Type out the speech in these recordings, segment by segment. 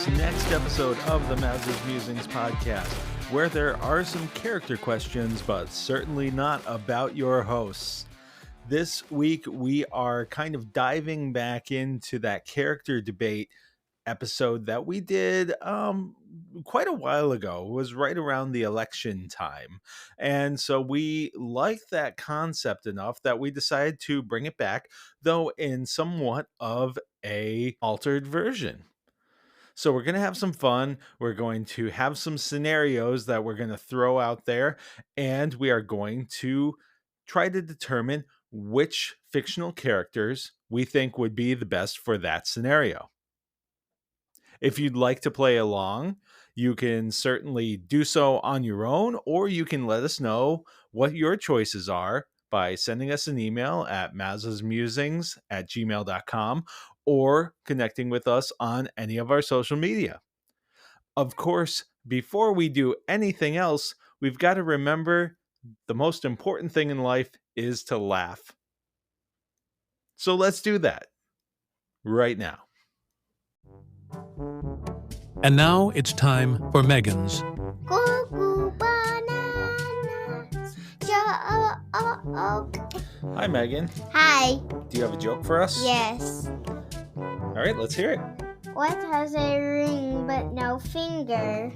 this next episode of the Maza's Musings podcast, where there are some character questions, but certainly not about your hosts. This week, we are kind of diving back into that character debate episode that we did quite a while ago. It was right around the election time. And so we liked that concept enough that we decided to bring it back, though in somewhat of a altered version. So we're going to have some fun. We're going to have some scenarios that we're going to throw out there, and we are going to try to determine which fictional characters we think would be the best for that scenario. If you'd like to play along, you can certainly do so on your own, or you can let us know what your choices are by sending us an email at mazasmusings@gmail.com or connecting with us on any of our social media. Of course, before we do anything else, we've got to remember the most important thing in life is to laugh. So let's do that right now. And now it's time for Meghan's Cuckoo bananas. Hi, Megan. Hi. Do you have a joke for us? Yes. All right, let's hear it. What has a ring but no finger?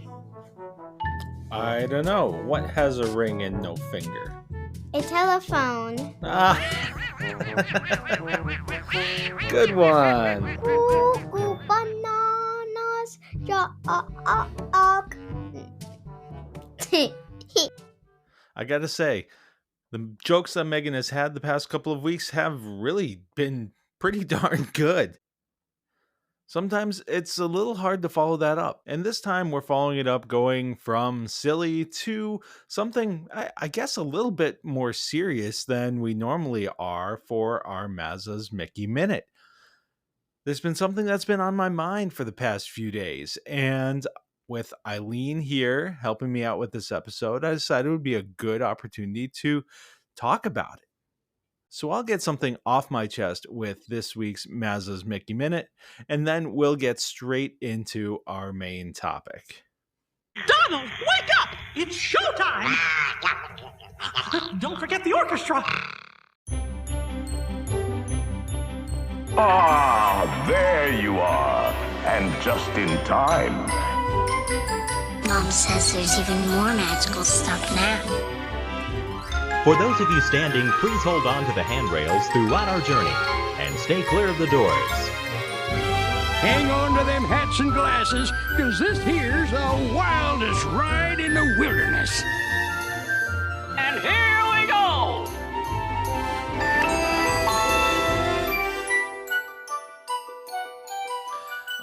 I don't know. What has a ring and no finger? A telephone. Ah. Good one. Cuckoo bananas. I gotta say, the jokes that Megan has had the past couple of weeks have really been pretty darn good. Sometimes it's a little hard to follow that up. And this time we're following it up going from silly to something, I guess, a little bit more serious than we normally are for our Maza's Mickey Minute. There's been something that's been on my mind for the past few days. And with Eileen here helping me out with this episode, I decided it would be a good opportunity to talk about it. So I'll get something off my chest with this week's Maza's Mickey Minute, and then we'll get straight into our main topic. Donald, wake up! It's showtime! Don't forget the orchestra! Ah, there you are. And just in time. Mom says there's even more magical stuff now. For those of you standing, please hold on to the handrails throughout our journey and stay clear of the doors. Hang on to them hats and glasses, because this here's the wildest ride in the wilderness. And here we go!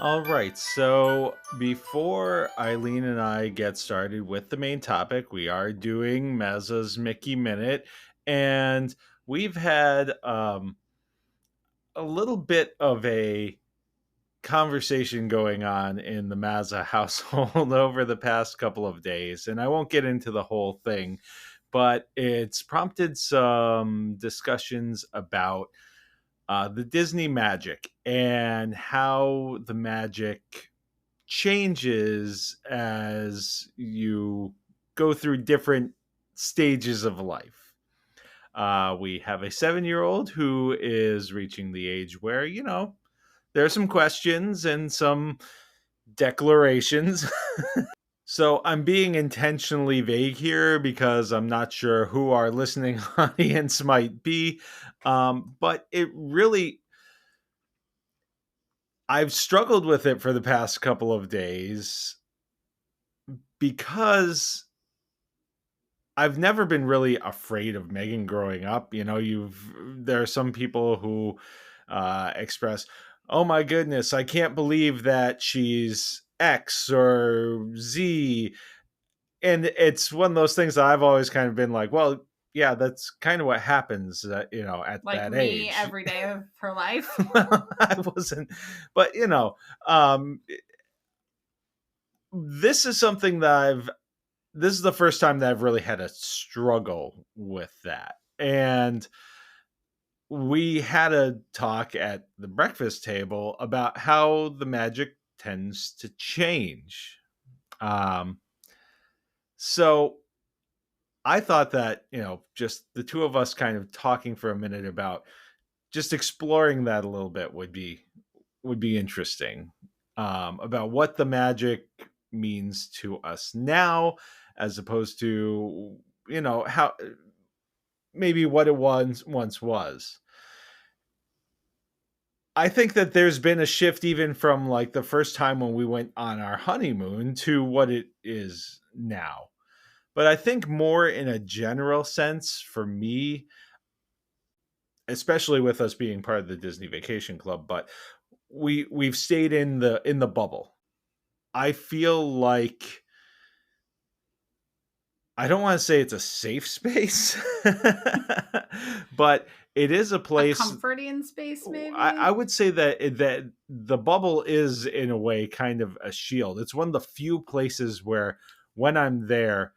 All right, so before Eileen and I get started with the main topic, we are doing Maza's Mickey Minute, and we've had a little bit of a conversation going on in the Maza household over the past couple of days, and I won't get into the whole thing, but it's prompted some discussions about the Disney magic and how the magic changes as you go through different stages of life. We have a 7-year-old who is reaching the age where, you know, there are some questions and some declarations. So I'm being intentionally vague here because I'm not sure who our listening audience might be. But it really, I've struggled with it for the past couple of days because I've never been really afraid of Meghan growing up. You know, there are some people who express, oh my goodness, I can't believe that she's X or Z. And it's one of those things that I've always kind of been like, well, yeah, that's kind of what happens, you know, at like that me age. Every day of her life. I wasn't, but you know, this is something that this is the first time that I've really had a struggle with that. And we had a talk at the breakfast table about how the magic tends to change. So I thought that, just the two of us kind of talking for a minute about just exploring that a little bit would be interesting, about what the magic means to us now, as opposed to, how maybe what it once was. I think that there's been a shift even from like the first time when we went on our honeymoon to what it is now. But I think more in a general sense for me, especially with us being part of the Disney Vacation Club, but we've stayed in the bubble. I feel like, I don't want to say it's a safe space, but it is a place, a comforting space, maybe. I would say that the bubble is in a way kind of a shield. It's one of the few places where when I'm there,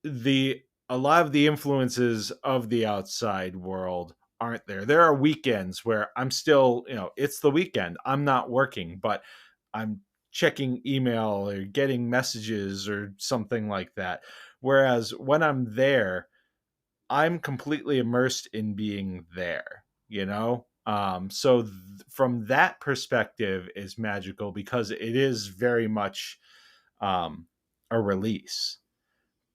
a lot of the influences of the outside world aren't there. There are weekends where I'm still, it's the weekend. I'm not working, but I'm checking email or getting messages or something like that. Whereas when I'm there, I'm completely immersed in being there, So from that perspective is magical because it is very much a release.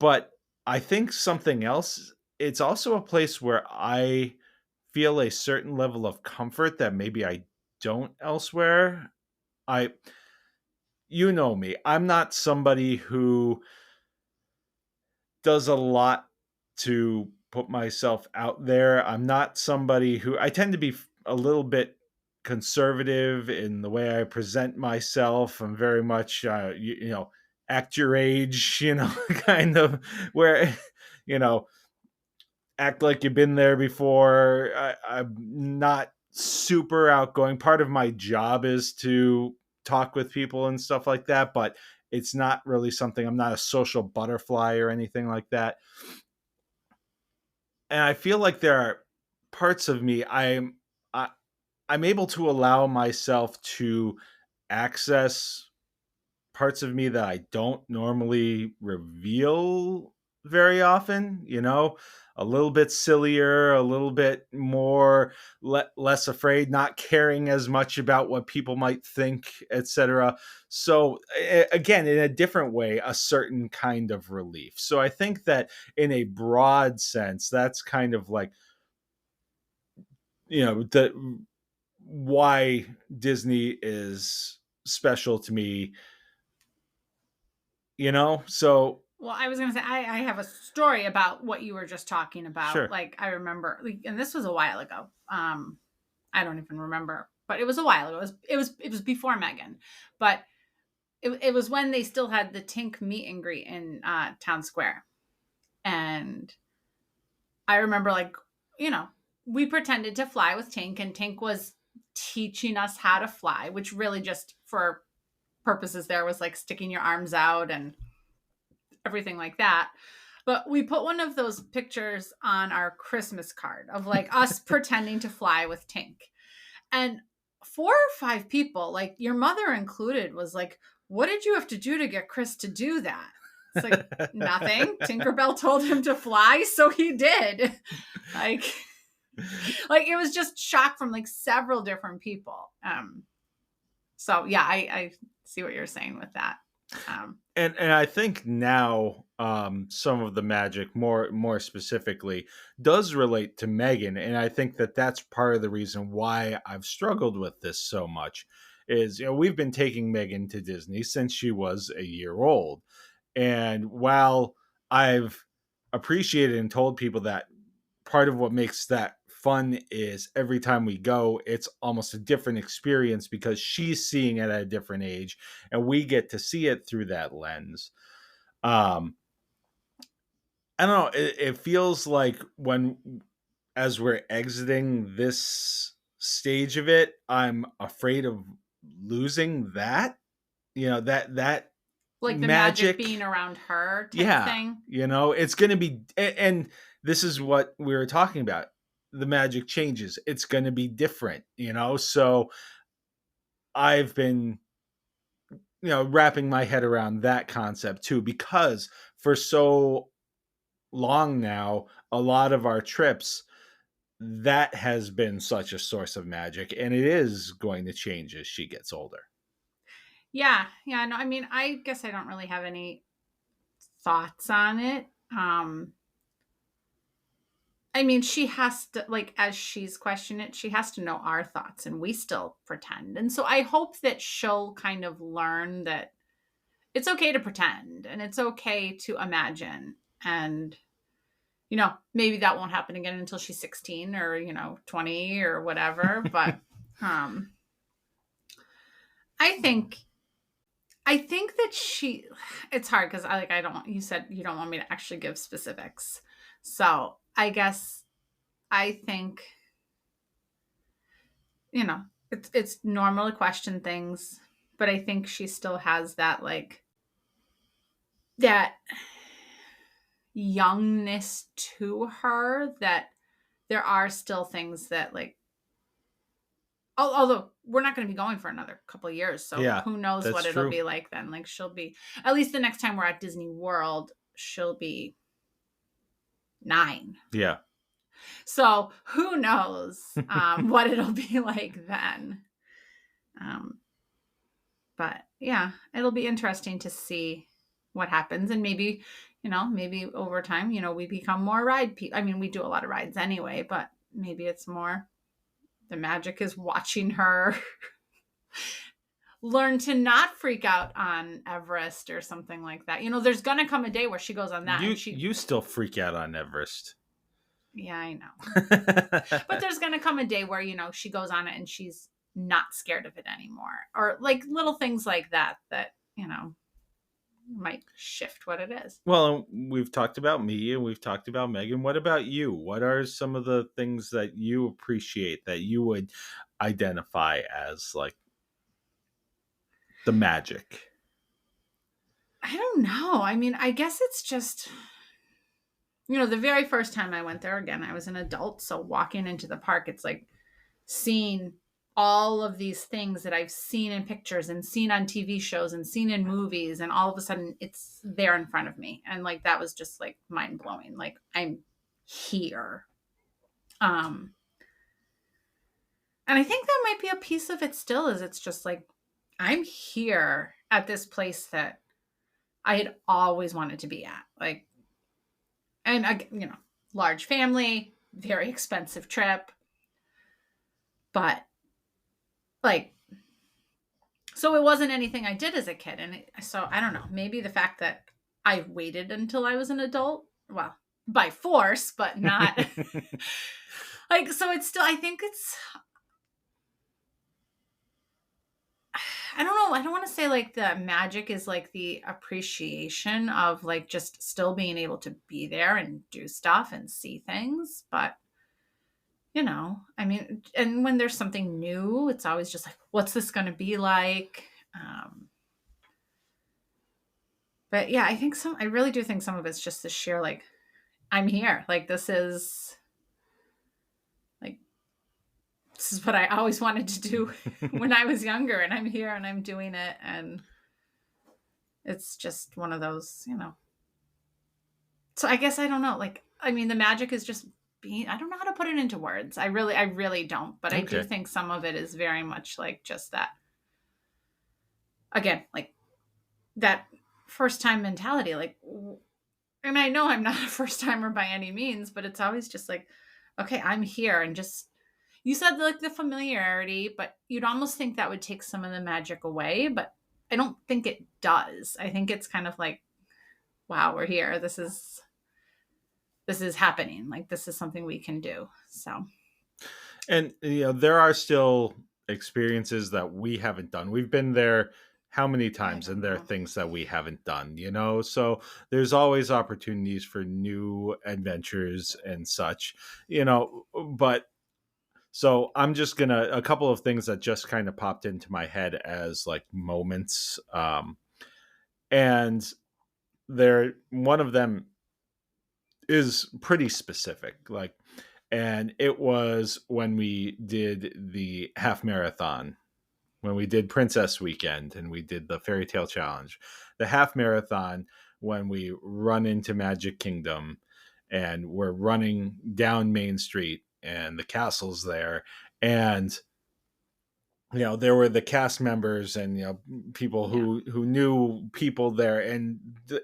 But I think something else, it's also a place where I feel a certain level of comfort that maybe I don't elsewhere. You know me, I'm not somebody who does a lot to put myself out there. I'm not somebody who, I tend to be a little bit conservative in the way I present myself. I'm very much, act your age, kind of where, you know, act like you've been there before. I'm not super outgoing. Part of my job is to talk with people and stuff like that, but it's not really something, I'm not a social butterfly or anything like that. And I feel like there are parts of me I'm able to allow myself to access parts of me that I don't normally reveal very often, a little bit sillier, a little bit more less afraid, not caring as much about what people might think, etc. So again, in a different way, a certain kind of relief. So I think that in a broad sense, that's kind of like, why Disney is special to me, so. Well, I was going to say, I have a story about what you were just talking about. Sure. Like, I remember, and this was a while ago. I don't even remember, but it was a while ago. It was before Meghan, but it was when they still had the Tink meet and greet in Town Square. And I remember, we pretended to fly with Tink, and Tink was teaching us how to fly, which really just for purposes there was like sticking your arms out and everything like that. But we put one of those pictures on our Christmas card of like us pretending to fly with Tink. And 4 or 5 people, like your mother included, was like, what did you have to do to get Chris to do that? It's like, nothing. Tinkerbell told him to fly, so he did. Like it was just shock from like several different people. So yeah, I see what you're saying with that. And I think now some of the magic more specifically does relate to Meghan, and I think that that's part of the reason why I've struggled with this so much is, we've been taking Meghan to Disney since she was a year old, and while I've appreciated and told people that part of what makes that fun is every time we go, it's almost a different experience because she's seeing it at a different age and we get to see it through that lens. I don't know. It feels like as we're exiting this stage of it, I'm afraid of losing that, that like the magic being around her type thing. It's going to be, and this is what we were talking about. The magic changes. It's going to be different, so I've been wrapping my head around that concept too, because for so long now, a lot of our trips, that has been such a source of magic, and it is going to change as she gets older. Yeah. Yeah. No, I mean, I guess I don't really have any thoughts on it. I mean, she has to, like, as she's questioning it, she has to know our thoughts, and we still pretend. And so I hope that she'll kind of learn that it's okay to pretend and it's okay to imagine. And, maybe that won't happen again until she's 16 or, 20 or whatever. But I think that it's hard because you said you don't want me to actually give specifics. So I guess I think, it's normal to question things, but I think she still has that, like, that youngness to her, that there are still things that, like, although we're not going to be going for another couple of years, so Yeah, who knows that's what it'll true. be like then. Like, she'll be, at least the next time we're at Disney World, she'll be 9. Yeah. So who knows what it'll be like then. But yeah, it'll be interesting to see what happens. And maybe, maybe over time, we become more ride people. I mean, we do a lot of rides anyway, but maybe it's more, the magic is watching her learn to not freak out on Everest or something like that. There's going to come a day where she goes on that. You still freak out on Everest. Yeah, I know. But there's going to come a day where, she goes on it and she's not scared of it anymore. Or like little things like that, might shift what it is. Well, we've talked about me and we've talked about Meghan. What about you? What are some of the things that you appreciate that you would identify as, like, the magic? I don't know. I mean, I guess it's just, the very first time I went there, again, I was an adult. So walking into the park, it's like seeing all of these things that I've seen in pictures and seen on TV shows and seen in movies. And all of a sudden it's there in front of me. And like, that was just like mind blowing. Like, I'm here. And I think that might be a piece of it still, is it's just like, I'm here at this place that I had always wanted to be at. Like, and large family, very expensive trip. But like, so it wasn't anything I did as a kid. And so I don't know, maybe the fact that I waited until I was an adult, well, by force, but not like, so it's still, I think it's, I don't know. I don't want to say like the magic is like the appreciation of like just still being able to be there and do stuff and see things. But, I mean, and when there's something new, it's always just like, what's this going to be like? But yeah, I really do think some of it's just the sheer, like, I'm here. Like, this is what I always wanted to do when I was younger, and I'm here and I'm doing it. And it's just one of those, so I guess I don't know. Like, I mean, the magic is just being, I don't know how to put it into words. I really don't, but I do think some of it is very much like just that, again, like that first time mentality, like, and I know I'm not a first timer by any means, but it's always just like, okay, I'm here. And just, you said like the familiarity, but you'd almost think that would take some of the magic away, but I don't think it does. I think it's kind of like, wow, we're here. This is happening. Like, this is something we can do. So, and there are still experiences that we haven't done. We've been there how many times, and there are things that we haven't done, so there's always opportunities for new adventures and such, but so I'm just gonna, a couple of things that just kind of popped into my head as like moments, and one of them is pretty specific, like, and it was when we did the half marathon when we did Princess Weekend and we did the Fairy Tale Challenge, the half marathon when we run into Magic Kingdom and we're running down Main Street and the castle's there, and there were the cast members and people who knew people there, and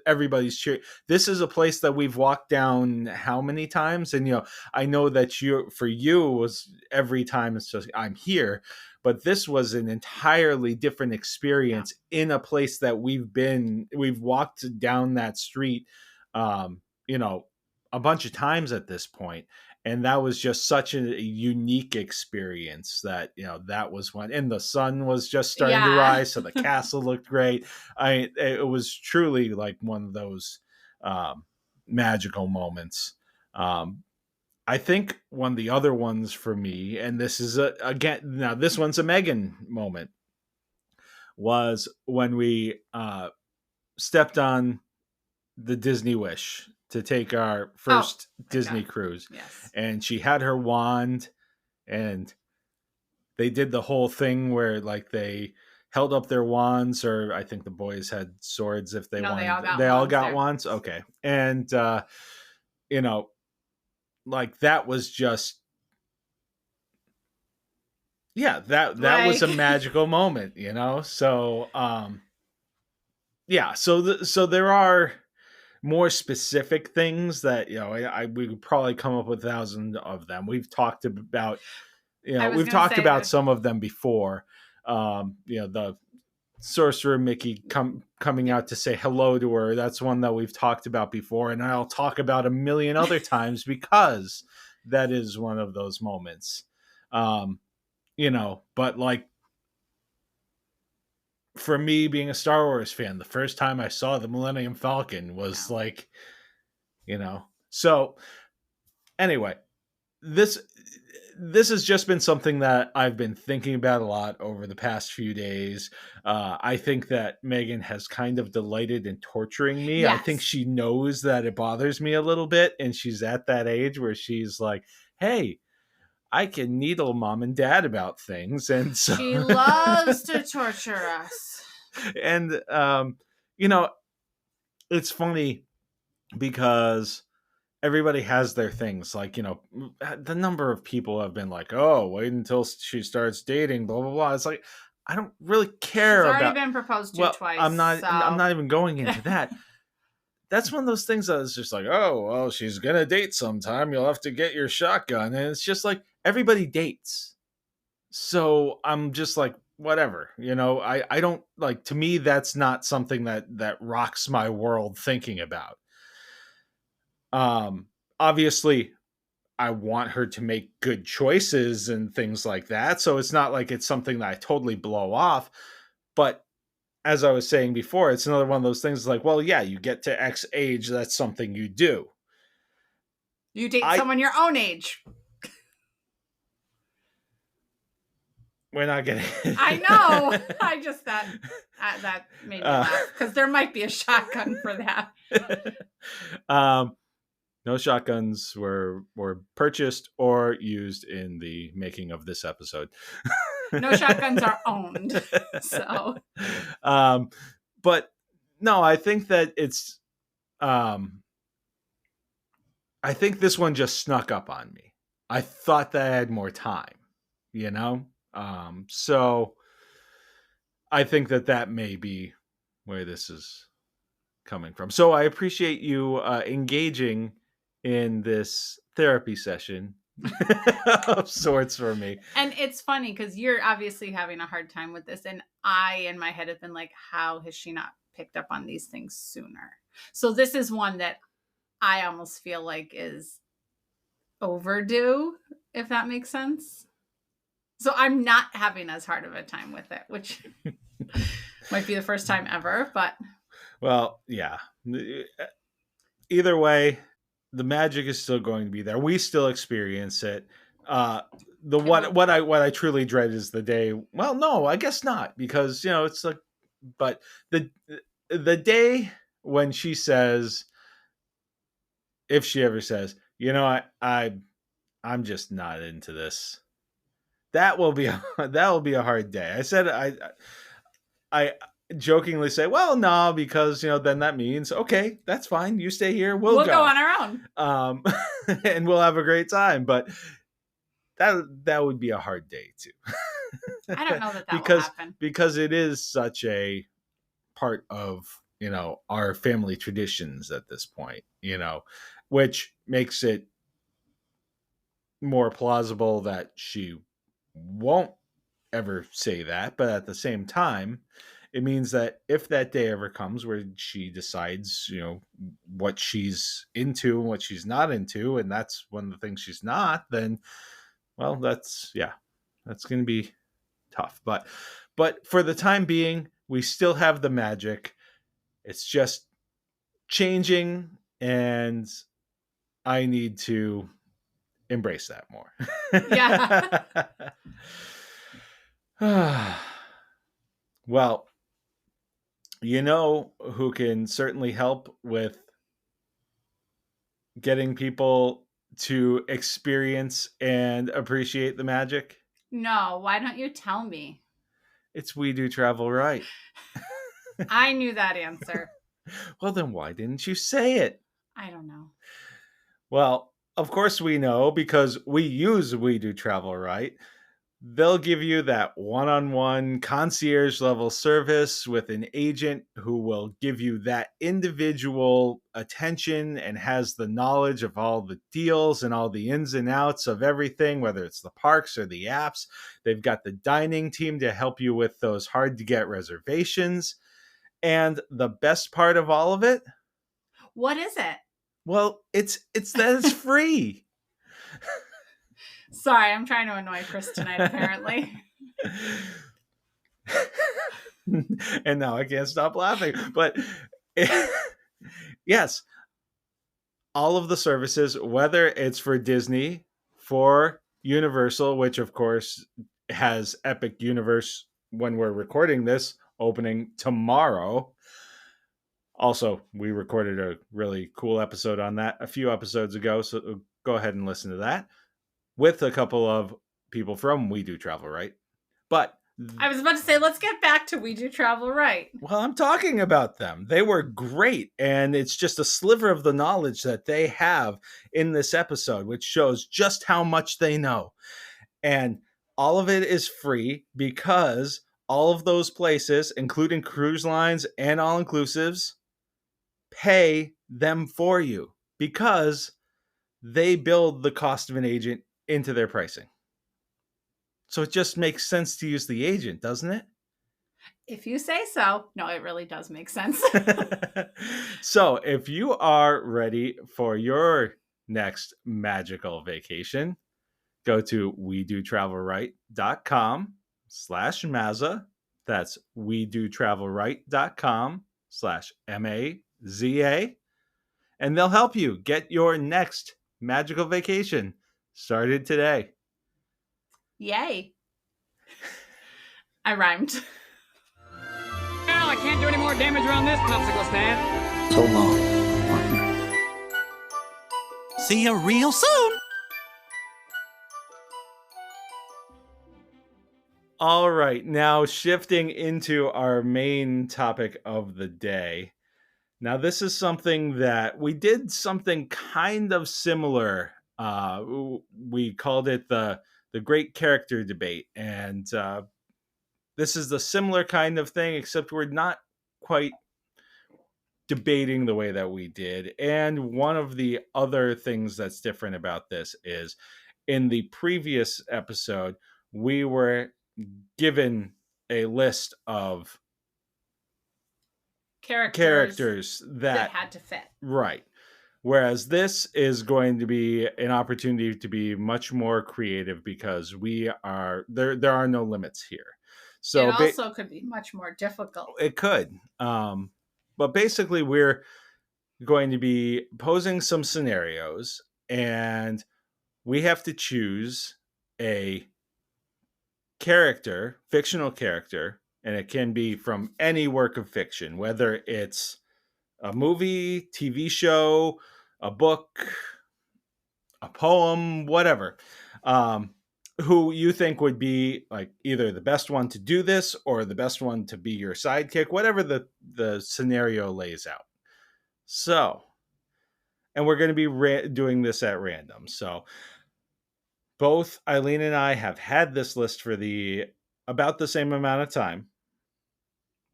everybody's cheering. This is a place that we've walked down how many times, and I know that for you was every time it's just I'm here, but this was an entirely different experience in a place that we've walked down that street a bunch of times at this point. And that was just such a unique experience that, that was when, and the sun was just starting to rise. So the castle looked great. It was truly like one of those magical moments. I think one of the other ones for me, and this is now this one's a Meghan moment, was when we stepped on the Disney Wish to take our first Disney cruise. Yes. And she had her wand, and they did the whole thing where like they held up their wands, or I think the boys had swords if they wanted. They all got wands. Okay. And like that was just that was a magical moment, So so there are more specific things that we could probably come up with thousands of them. We've talked about some of them before. The Sorcerer Mickey coming out to say hello to her. That's one that we've talked about before, and I'll talk about a million other times because that is one of those moments. But like, for me, being a Star Wars fan, the first time I saw the Millennium Falcon was like, so anyway, this has just been something that I've been thinking about a lot over the past few days. I think that Meghan has kind of delighted in torturing me. Yes. I think she knows that it bothers me a little bit, and she's at that age where she's like, hey, I can needle mom and dad about things. And so she loves to torture us. And, it's funny because everybody has their things. Like, the number of people have been like, oh, wait until she starts dating, blah, blah, blah. It's like, I don't really care She's about. already been proposed to twice. I'm not even going into that. That's one of those things that is just like, oh, well, she's going to date sometime. You'll have to get your shotgun. And it's just like, everybody dates. So I'm just like, whatever, I don't like, to me, that's not something that rocks my world thinking about. Obviously I want her to make good choices and things like that. So it's not like it's something that I totally blow off, but as I was saying before, it's another one of those things like, well, yeah, you get to X age. That's something you do. You date someone your own age. We're not getting. I know. I just that made me laugh because there might be a shotgun for that. No shotguns were purchased or used in the making of this episode. No shotguns are owned. So, but no, I think that it's. I think this one just snuck up on me. I thought that I had more time, So I think that may be where this is coming from. So I appreciate you engaging in this therapy session of sorts for me. And it's funny because you're obviously having a hard time with this. And I, in my head, have been like, how has she not picked up on these things sooner? So this is one that I almost feel like is overdue, if that makes sense. So I'm not having as hard of a time with it, which might be the first time ever, but. Well, yeah. Either way, the magic is still going to be there. We still experience it. What I truly dread is the day. Well, no, I guess not, because it's like, but the day when she says, if she ever says, I'm just not into this. that will be a hard day. I said I jokingly say, well, no, because then that means okay, that's fine. You stay here, we'll go on our own. And we'll have a great time. But that would be a hard day too. I don't know that will happen because it is such a part of our family traditions at this point, which makes it more plausible that she won't ever say that. But at the same time, it means that if that day ever comes where she decides, what she's into and what she's not into, and that's one of the things she's not, then, well, that's going to be tough. But for the time being, we still have the magic. It's just changing, and I need to embrace that more. Yeah. Well, who can certainly help with getting people to experience and appreciate the magic? No, why don't you tell me? It's We Do Travel Right. I knew that answer. Well, then why didn't you say it? I don't know. Well, of course we know, because we use We Do Travel Right. They'll give you that one-on-one concierge level service with an agent who will give you that individual attention and has the knowledge of all the deals and all the ins and outs of everything, whether it's the parks or the apps. They've got the dining team to help you with those hard to get reservations. And the best part of all of it? What is it? Well, it's that it's free. Sorry, I'm trying to annoy Chris tonight, apparently. And now I can't stop laughing. But yes, all of the services, whether it's for Disney, for Universal, which of course has Epic Universe when we're recording this, opening tomorrow. Also, we recorded a really cool episode on that a few episodes ago, so go ahead and listen to that with a couple of people from We Do Travel Right. But I was about to say, let's get back to We Do Travel Right. Well, I'm talking about them. They were great, and it's just a sliver of the knowledge that they have in this episode, which shows just how much they know. And all of it is free because all of those places, including cruise lines and all-inclusives, pay them for you because they build the cost of an agent into their pricing. So it just makes sense to use the agent, doesn't it? If you say so. No, it really does make sense. So if you are ready for your next magical vacation, go to wedotravelright.com/Maza. That's wedotravelright.com/MAZA. And they'll help you get your next magical vacation started today. Yay. I rhymed. Well, I can't do any more damage around this popsicle stand. So long, partner. See you real soon. All right, now shifting into our main topic of the day. Now, this is something that we did something kind of similar. We called it the Great Character Debate. And this is the similar kind of thing, except we're not quite debating the way that we did. And one of the other things that's different about this is in the previous episode, we were given a list of characters that had to fit. Right. Whereas this is going to be an opportunity to be much more creative because there are no limits here. So it also could be much more difficult. It could. But basically we're going to be posing some scenarios and we have to choose a character, fictional character, and it can be from any work of fiction, whether it's a movie, TV show, a book, a poem, whatever. who you think would be like either the best one to do this or the best one to be your sidekick, whatever the scenario lays out. So, and we're going to be doing this at random. So both Eileen and I have had this list for about the same amount of time.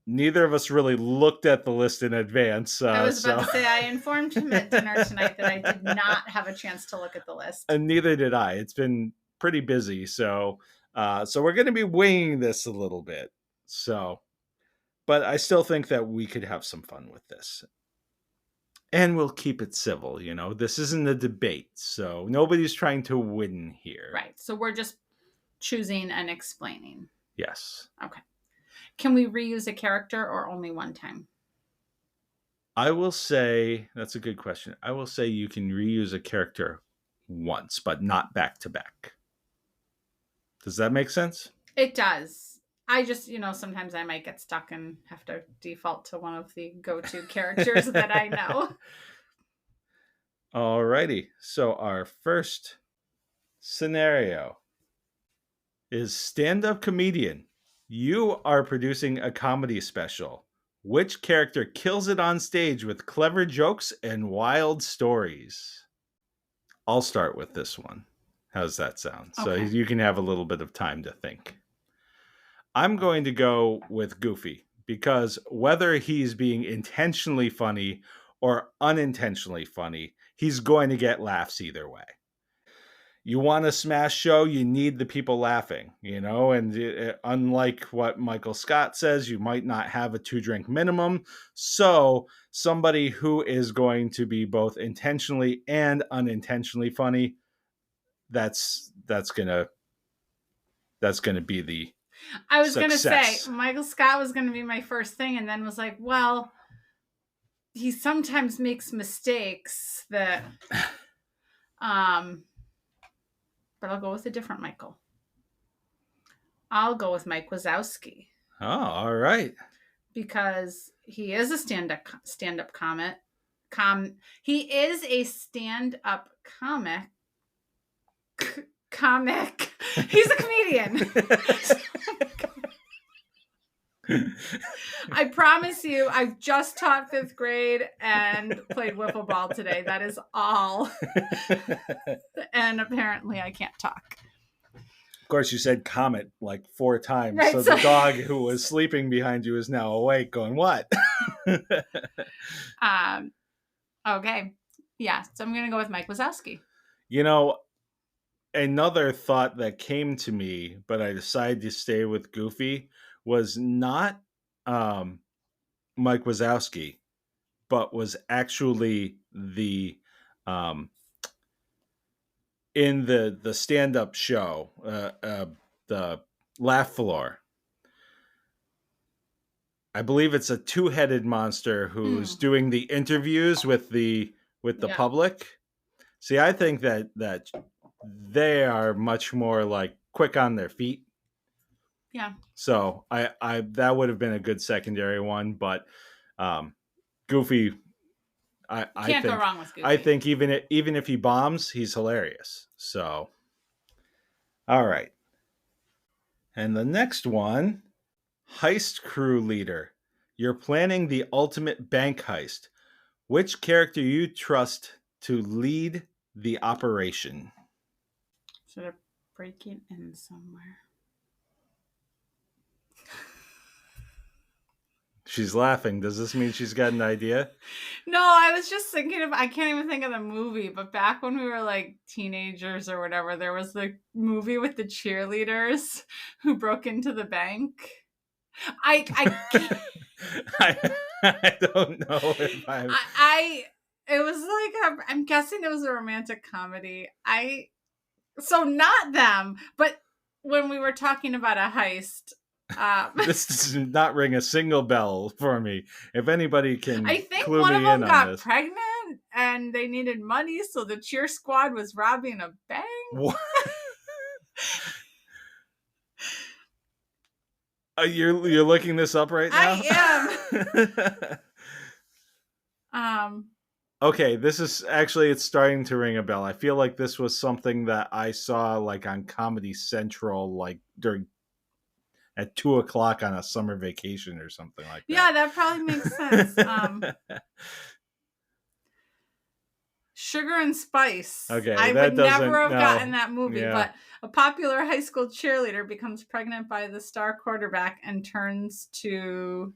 Neither of us really looked at the list in advance. I was about to say, I informed him at dinner tonight that I did not have a chance to look at the list. And neither did I. It's been pretty busy. So we're going to be winging this a little bit. So, but I still think that we could have some fun with this. And we'll keep it civil, you know. This isn't a debate, so nobody's trying to win here. Right. So we're just choosing and explaining. Yes. Okay. Can we reuse a character or only one time? I will say, that's a good question. I will say you can reuse a character once, but not back to back. Does that make sense? It does. I just, sometimes I might get stuck and have to default to one of the go-to characters that I know. Alrighty. So our first scenario is stand-up comedian. You are producing a comedy special. Which character kills it on stage with clever jokes and wild stories? I'll start with this one. How's that sound? Okay. So you can have a little bit of time to think. I'm going to go with Goofy because whether he's being intentionally funny or unintentionally funny, he's going to get laughs either way. You want a smash show, you need the people laughing, and unlike what Michael Scott says, you might not have a 2-drink minimum. So somebody who is going to be both intentionally and unintentionally funny, that's going to be the I was going to say, Michael Scott was going to be my first thing, and then was like, well, he sometimes makes mistakes that, but I'll go with a different Michael. I'll go with Mike Wazowski. Oh, all right. Because he is a stand-up comic. He is a stand-up comic. He's a comedian. I promise you, I've just taught 5th grade and played wiffle ball today. That is all. And apparently I can't talk. Of course, you said comet like 4 times. Right, so the dog who was sleeping behind you is now awake going, what? Okay. Yeah. So I'm going to go with Mike Wazowski. Another thought that came to me, but I decided to stay with Goofy, was not Mike Wazowski, but was actually the in the stand-up show, the Laugh Floor. I believe it's a 2-headed monster who's doing the interviews with the public. See, I think that they are much more like quick on their feet. Yeah. So I that would have been a good secondary one, but Goofy, I can't think, go wrong with Goofy. I think even if he bombs, he's hilarious. So, all right. And the next one, heist crew leader. You're planning the ultimate bank heist. Which character you trust to lead the operation? Should I break it in somewhere? She's laughing. Does this mean she's got an idea? No, I was just thinking I can't even think of the movie, but back when we were like teenagers or whatever, there was the movie with the cheerleaders who broke into the bank. I don't know if it was like I'm guessing it was a romantic comedy. So not them, but when we were talking about a heist, this does not ring a single bell for me. If anybody can, I think clue one me of them in got on this. pregnant and they needed money, so the cheer squad was robbing a bank. What? You're looking this up right now? I am. Okay, this is actually, it's starting to ring a bell. I feel like this was something that I saw like on Comedy Central, like during at 2 o'clock on a summer vacation or something like Yeah, that. that probably makes sense. Sugar and Spice. Okay, I that would never doesn't- have no. gotten that movie, Yeah. but a popular high school cheerleader becomes pregnant by the star quarterback and turns to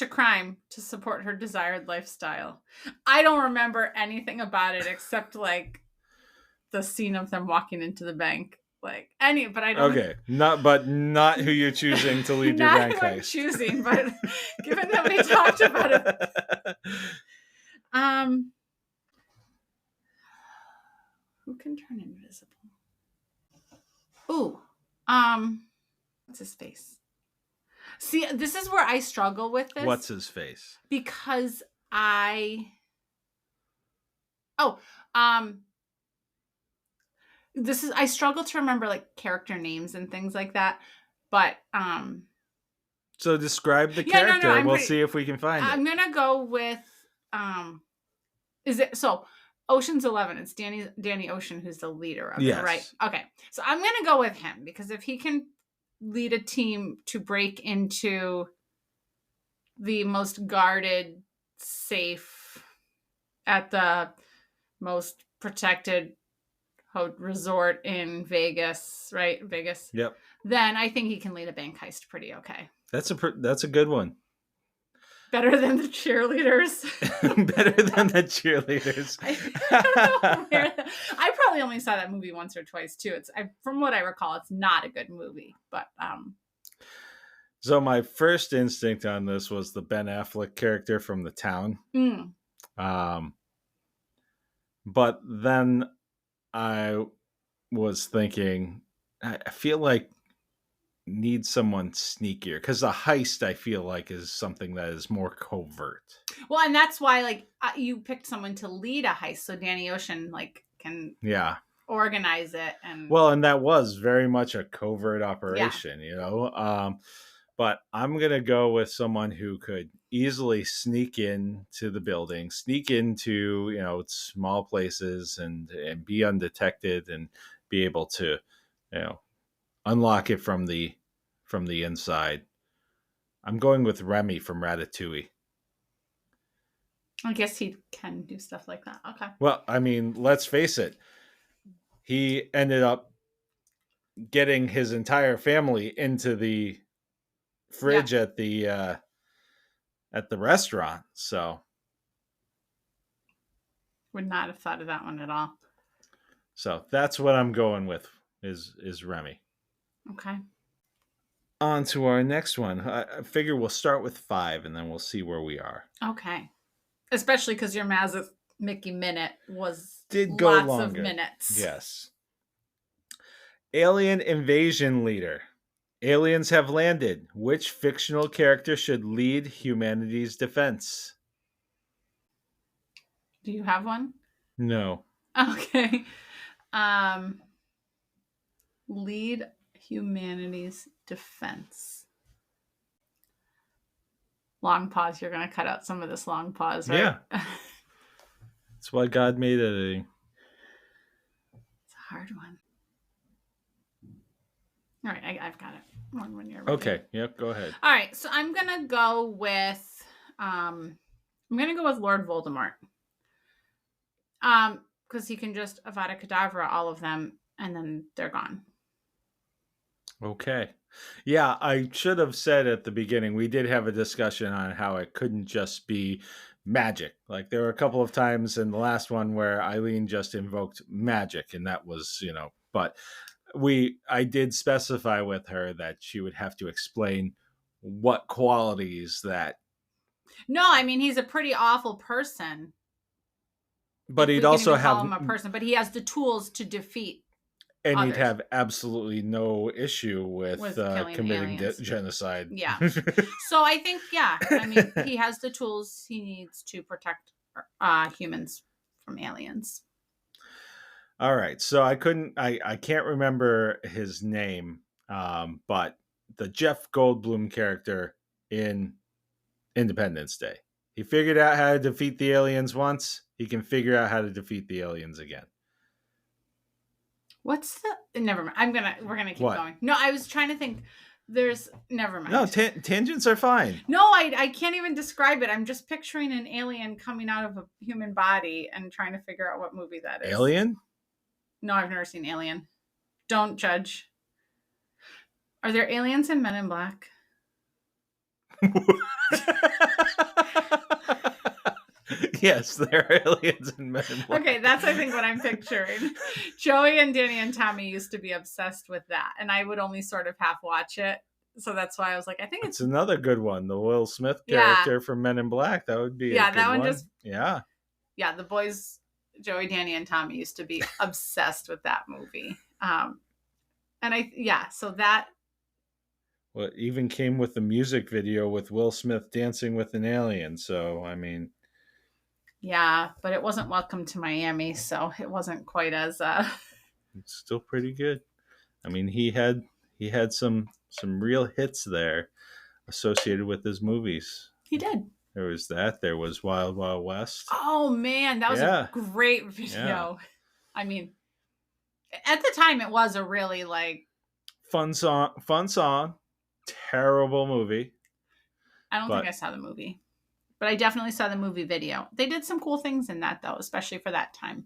crime to support her desired lifestyle. I don't remember anything about it except like the scene of them walking into the bank. But I don't. Okay, not who you're choosing to lead your Not bank who I'm heist. choosing, but given that we talked about it, who can turn invisible? Ooh, what's his face? See, this is where I struggle with this. What's his face? Because I struggle to remember like character names and things like that. But So describe the character. No, we'll see if we can find I'm it. gonna go with is it so Ocean's 11? It's Danny Ocean who's the leader of Yes. it, right? Okay, so I'm gonna go with him because if he can lead a team to break into the most guarded, safe, at the most protected resort in Vegas, right? Vegas. Yep. Then I think he can lead a bank heist pretty okay. That's a good one. Better than the cheerleaders. Better than the cheerleaders. I probably only saw that movie once or twice too. From what I recall, it's not a good movie, but So my first instinct on this was the Ben Affleck character from The Town. But then I was thinking, I feel like need someone sneakier because the heist I feel like is something that is more covert. Well, and that's why like you picked someone to lead a heist, so Danny Ocean like can organize it and and that was very much a covert operation, you know. But I'm gonna go with someone who could easily sneak into the building, sneak into small places, and be undetected and be able to unlock it from the inside. I'm going with Remy from Ratatouille. I guess he can do stuff like that. Okay. Well, I mean, let's face it. He ended up getting his entire family into the fridge at the restaurant. So would not have thought of that one at all. So that's what I'm going with is Remy. Okay. On to our next one. I figure we'll start with 5 and then we'll see where we are. Okay. Especially because your Maza Mickey minute did go lots longer. of minutes. Yes. Alien invasion leader. Aliens have landed. Which fictional character should lead humanity's defense? Do you have one? No. Okay. Lead humanity's defense. Long pause. You're going to cut out some of this long pause, right? Yeah. That's why God made editing. It's a hard one. All right, I've got it. When you're ready. Okay. Yep. Go ahead. All right, so I'm gonna go with Lord Voldemort. Because he can just Avada Kedavra all of them, and then they're gone. Okay. Yeah, I should have said at the beginning, we did have a discussion on how it couldn't just be magic. Like there were a couple of times in the last one where Eileen just invoked magic, and that was, but I did specify with her that she would have to explain what qualities that. No, I mean, he's a pretty awful person. But he'd also have him a person, but he has the tools to defeat. And others. he'd have absolutely no issue with committing genocide. Yeah. So I think, I mean, he has the tools he needs to protect humans from aliens. All right. So I can't remember his name, but the Jeff Goldblum character in Independence Day. He figured out how to defeat the aliens once. He can figure out how to defeat the aliens again. What's the? Never mind. We're gonna keep What? going. No, I was trying to think. There's never mind. No, tangents are fine. No, I can't even describe it. I'm just picturing an alien coming out of a human body and trying to figure out what movie that is. Alien? No, I've never seen Alien. Don't judge. Are there aliens in Men in Black? Yes, there are aliens in Men in Black. Okay, that's I think what I'm picturing. Joey and Danny and Tommy used to be obsessed with that, and I would only sort of half watch it. So that's why I was like, I think it's another good one. The Will Smith character from Men in Black. That would be a good one. Yeah, the boys, Joey, Danny, and Tommy used to be obsessed with that movie. So that. Well, it even came with the music video with Will Smith dancing with an alien. So, I mean. Yeah, but it wasn't Welcome to Miami, so it wasn't quite as. It's still pretty good. I mean, he had some real hits there associated with his movies. He did. There was that. There was Wild Wild West. Oh man, that was a great video. Yeah. I mean, at the time, it was a really fun song. Terrible movie. I don't think I saw the movie, but I definitely saw the movie video. They did some cool things in that, though, especially for that time.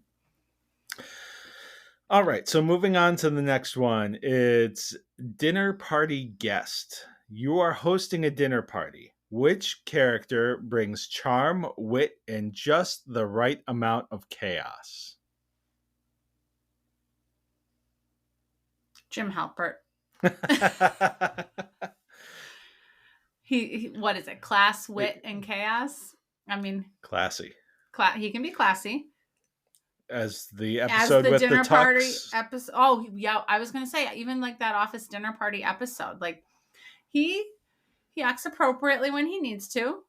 All right, so moving on to the next one. It's dinner party guest. You are hosting a dinner party. Which character brings charm, wit, and just the right amount of chaos? Jim Halpert. he what is it? Class, wit, and chaos? I mean, classy. He can be classy. As the episode with dinner the party tux. episode. Oh yeah, I was gonna say even like that office dinner party episode. Like he acts appropriately when he needs to.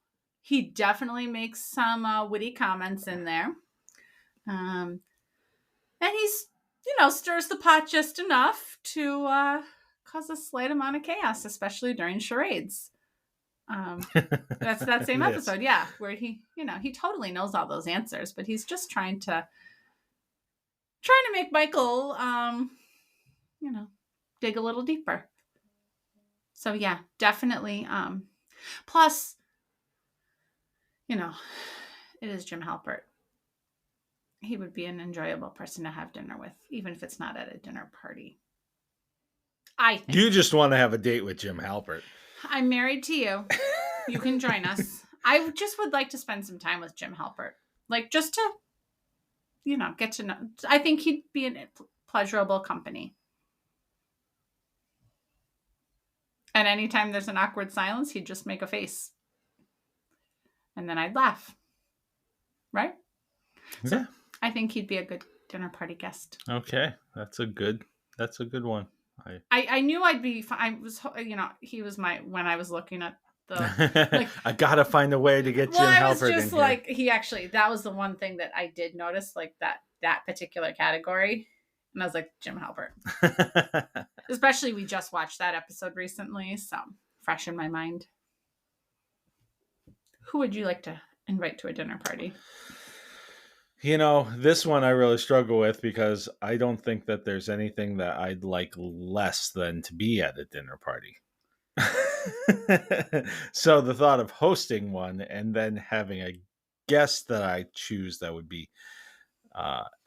He definitely makes some witty comments in there, and he's stirs the pot just enough to cause a slight amount of chaos, especially during charades. That's that same episode, yeah, where he totally knows all those answers, but he's just trying to make Michael, dig a little deeper. So yeah, definitely. Plus, it is Jim Halpert. He would be an enjoyable person to have dinner with, even if it's not at a dinner party. I think. You just want to have a date with Jim Halpert. I'm married to you. You can join us. I just would like to spend some time with Jim Halpert. Like, just to, get to know. I think he'd be a pleasurable company. And anytime there's an awkward silence, he'd just make a face. And then I'd laugh. Right? Yeah. So I think he'd be a good dinner party guest. Okay. That's a good one. I knew I'd be fine. He was when I was looking at the, I gotta find a way to get Jim Halpert in here. That was the one thing that I did notice, like that particular category. And I was like, Jim Halpert. Especially we just watched that episode recently, so fresh in my mind. Who would you like to invite to a dinner party? This one I really struggle with because I don't think that there's anything that I'd like less than to be at a dinner party. So the thought of hosting one and then having a guest that I choose that would be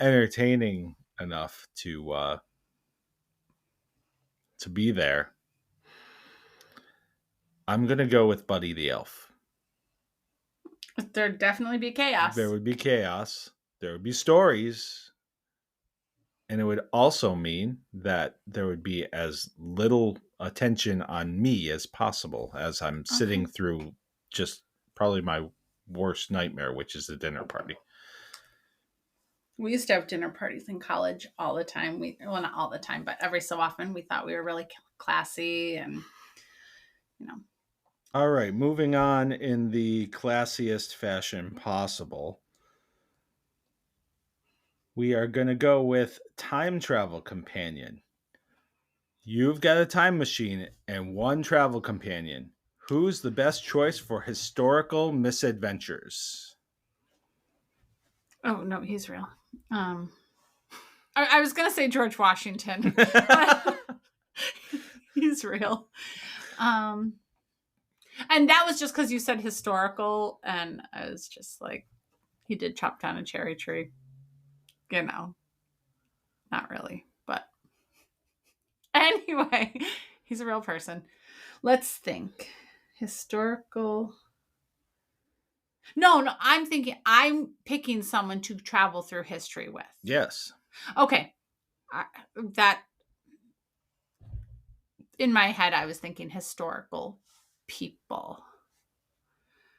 entertaining enough to be there, I'm going to go with Buddy the Elf. There'd definitely be chaos. There would be chaos. There would be stories. And it would also mean that there would be as little attention on me as possible as I'm sitting through just probably my worst nightmare, which is the dinner party. We used to have dinner parties in college all the time. Well, not all the time, but every so often we thought we were really classy and, All right, moving on in the classiest fashion possible. We are going to go with time travel companion. You've got a time machine and one travel companion. Who's the best choice for historical misadventures? Oh no, he's real. I was gonna say George Washington. He's real. And that was just because you said historical, and I was just like, he did chop down a cherry tree. You know, not really, but anyway, he's a real person. Let's think. Historical. No, I'm picking someone to travel through history with. Yes. Okay. That in my head, I was thinking historical people.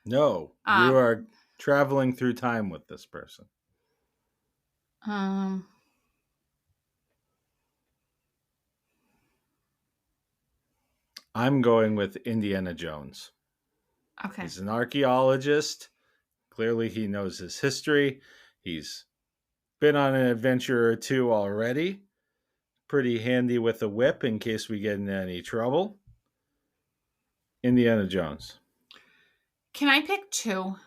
No, you are traveling through time with this person. I'm going with Indiana Jones. Okay. He's an archaeologist. Clearly, he knows his history. He's been on an adventure or two already. Pretty handy with a whip in case we get in any trouble. Indiana Jones. Can I pick two?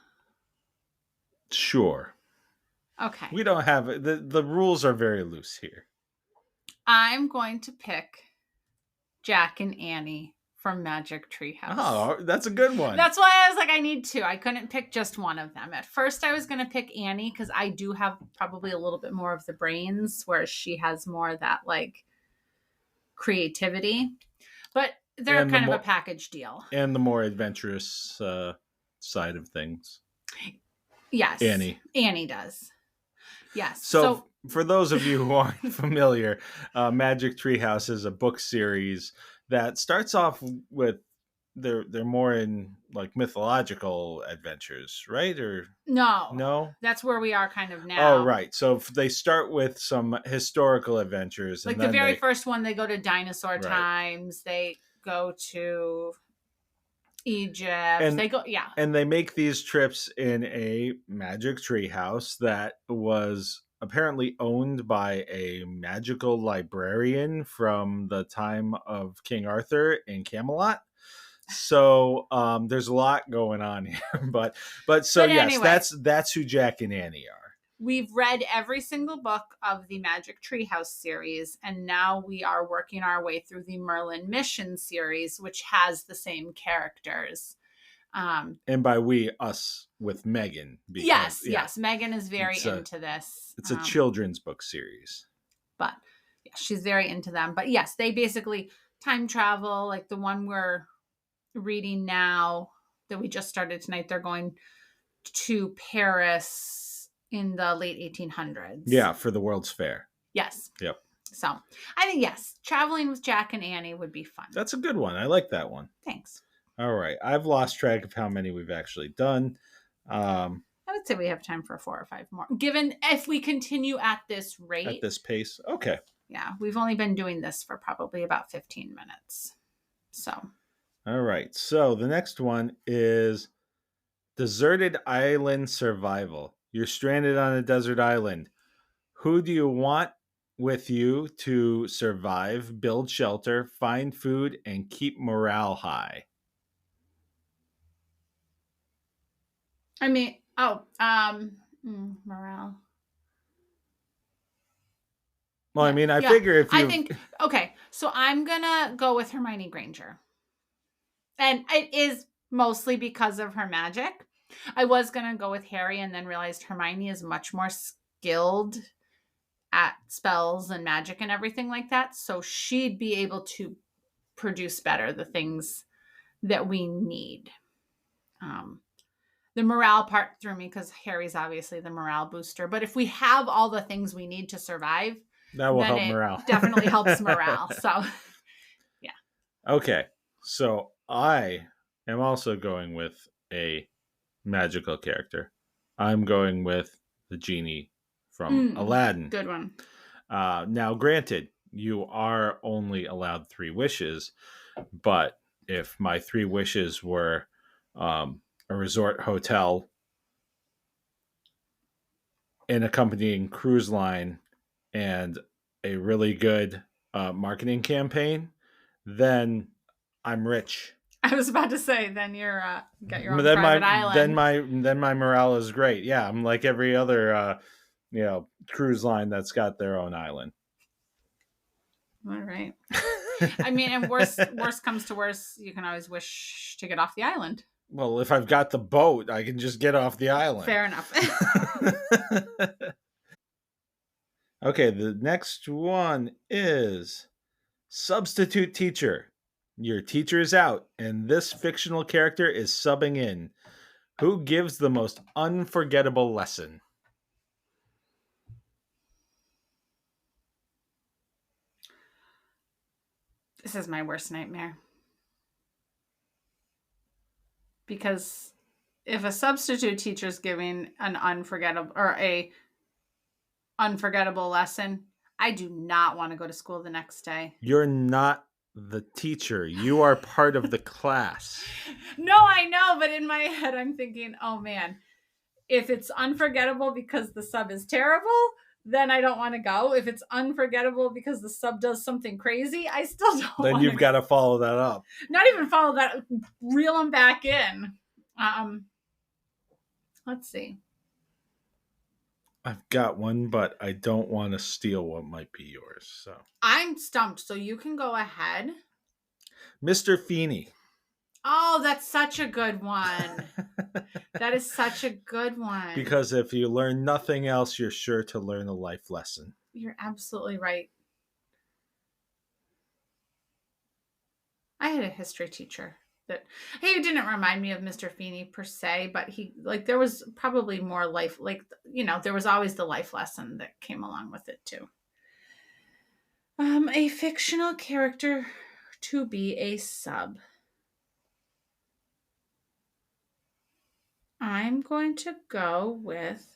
Sure. Okay. We don't have the rules are very loose here. I'm going to pick Jack and Annie from Magic Tree House. Oh, that's a good one. That's why I was like, I need two. I couldn't pick just one of them. At first, I was going to pick Annie because I do have probably a little bit more of the brains, whereas she has more of that like creativity. But they're kind of a package deal. And the more adventurous side of things. Yes. Annie does. Yes. So for those of you who aren't familiar, Magic Treehouse is a book series that starts off with they're more in like mythological adventures, right? Or no, that's where we are kind of now. Oh, right. So they start with some historical adventures, like the very first one, they go to dinosaur times. They go to Egypt. And they go, and they make these trips in a magic tree house that was apparently owned by a magical librarian from the time of King Arthur in Camelot. So there's a lot going on here, but yes, anyway, that's who Jack and Annie are. We've read every single book of the Magic Treehouse series, and now we are working our way through the Merlin Mission series, which has the same characters. And by we, us with Meghan. Because, yes. Meghan is very into this. It's a children's book series. But yeah, she's very into them. But yes, they basically time travel, like the one we're reading now that we just started tonight. They're going to Paris in the late 1800s. Yeah, for the World's Fair. Yes. Yep. So I think, yes, traveling with Jack and Annie would be fun. That's a good one. I like that one. Thanks. All right. I've lost track of how many we've actually done. I would say we have time for 4 or 5 more, given if we continue at this rate. At this pace. Okay. Yeah. We've only been doing this for probably about 15 minutes. So. All right. So the next one is Deserted Island Survival. You're stranded on a desert island. Who do you want with you to survive, build shelter, find food, and keep morale high? I mean, morale. Well, I mean, I figure if you... I think, okay, so I'm going to go with Hermione Granger. And it is mostly because of her magic. I was going to go with Harry and then realized Hermione is much more skilled at spells and magic and everything like that. So she'd be able to produce better the things that we need. The morale part threw me because Harry's obviously the morale booster. But if we have all the things we need to survive, that will help morale. Definitely helps morale. So, yeah. Okay. So I am also going with a magical character. I'm going with the genie from Aladdin. Good one. Now, granted, you are only allowed 3 wishes, but if my 3 wishes were a resort hotel, an accompanying cruise line, and a really good marketing campaign, then I'm rich. I was about to say, then you're got your own then private island. then my morale is great. Yeah, I'm like every other cruise line that's got their own island. All right. I mean, and worst comes to worst, you can always wish to get off the island. Well, if I've got the boat, I can just get off the island. Fair enough. Okay, the next one is substitute teacher. Your teacher is out, and this fictional character is subbing in. Who gives the most unforgettable lesson? This is my worst nightmare. Because if a substitute teacher is giving an unforgettable lesson, I do not want to go to school the next day. You're not the teacher. You are part of the class. No, I know, but in my head I'm thinking, oh man, if it's unforgettable because the sub is terrible, then I don't want to go. If it's unforgettable because the sub does something crazy, I still don't want to. Then you've got to follow that up. Not even follow that, reel them back in. Let's see. I've got one, but I don't want to steal what might be yours. So I'm stumped, so you can go ahead. Mr. Feeney. Oh, that's such a good one. That is such a good one. Because if you learn nothing else, you're sure to learn a life lesson. You're absolutely right. I had a history teacher that he didn't remind me of Mr. Feeney per se, but he there was probably more life, there was always the life lesson that came along with it too. A fictional character to be a sub. I'm going to go with,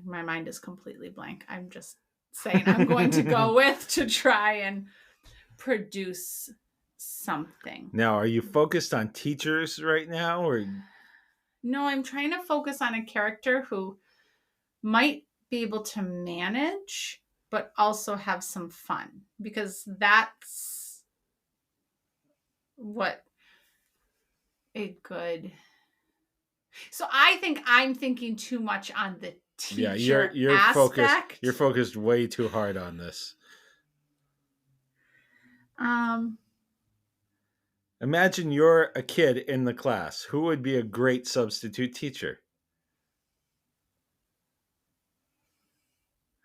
my mind is completely blank. I'm just saying I'm going to go with to try and produce something. Now, are you focused on teachers right now, or? No, I'm trying to focus on a character who might be able to manage, but also have some fun, because that's what a good. So I think I'm thinking too much on the teacher. Yeah, you're aspect. focused. You're focused way too hard on this. Imagine you're a kid in the class. Who would be a great substitute teacher?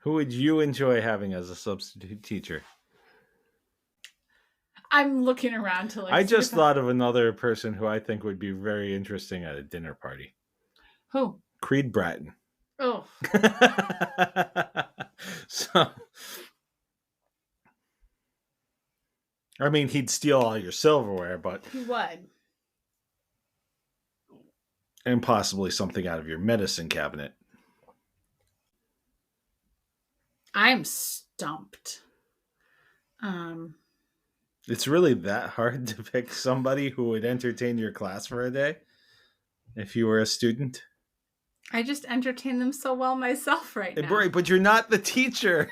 Who would you enjoy having as a substitute teacher? I'm looking around to I just thought of another person who I think would be very interesting at a dinner party. Who? Creed Bratton. Oh. So, I mean, he'd steal all your silverware, but he would. And possibly something out of your medicine cabinet. I'm stumped. It's really that hard to pick somebody who would entertain your class for a day if you were a student? I just entertain them so well myself right now. Right, but you're not the teacher.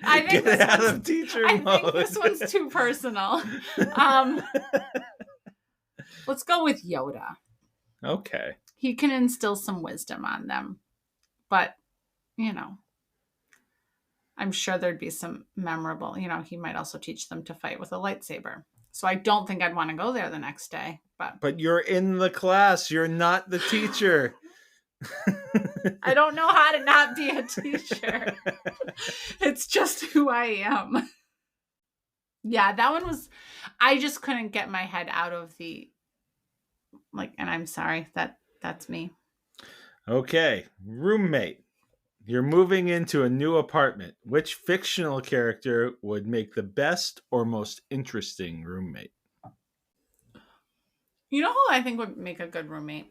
I think Get out of teacher mode. I think this one's too personal. Let's go with Yoda. Okay. He can instill some wisdom on them. But, I'm sure there'd be some memorable, he might also teach them to fight with a lightsaber. So I don't think I'd want to go there the next day. But you're in the class. You're not the teacher. I don't know how to not be a teacher. It's just who I am. Yeah, that one was, I just couldn't get my head out of the, and I'm sorry, that's me. Okay, roommate. You're moving into a new apartment. Which fictional character would make the best or most interesting roommate? You know who I think would make a good roommate?